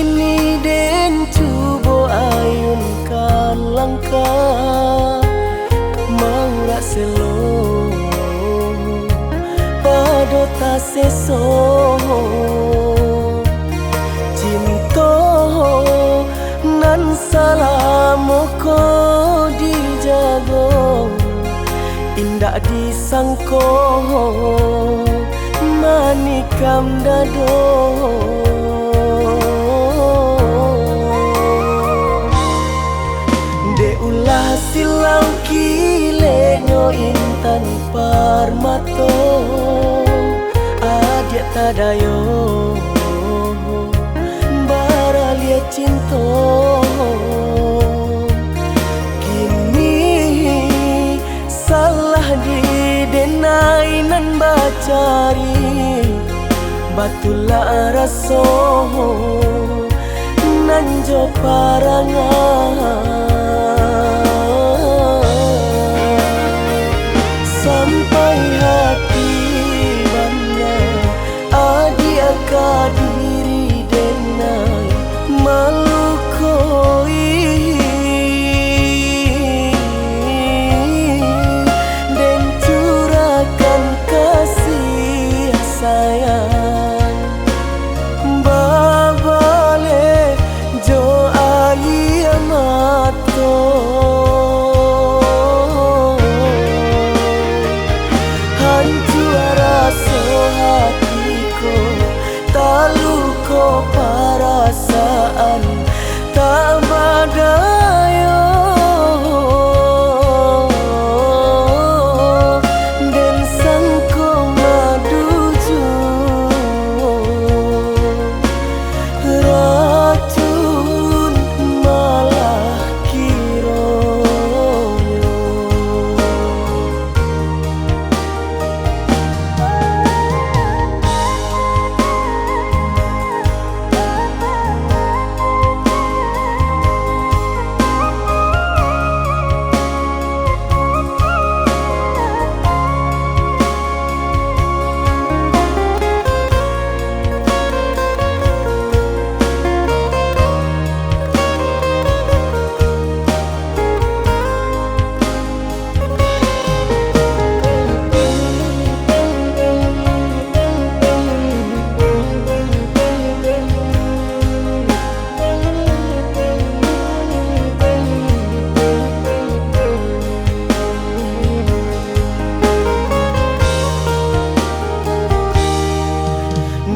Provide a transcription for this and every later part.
kini den cubo ayun kan langkah mau rak selo pado ta seso cinta nan salamo ko dijago indak disangko manikam dado de ulah silang kilenyo intan parmato adia tadayo baralia cinto denai nan bacari batulah raso nan jo parangan sampai hati banya adi akadiri denai malukoi sayang babale jo ali amato hancur rasa hatiku taluko perasaan tak badayo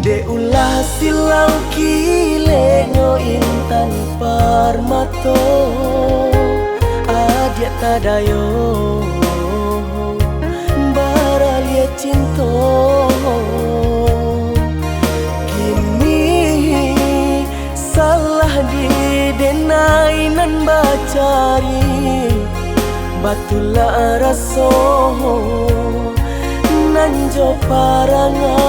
de ulah silang kilenyo intan parmato adia tadayo baralia cinto kini salah di denai nan bacari batulah raso nan jo parangan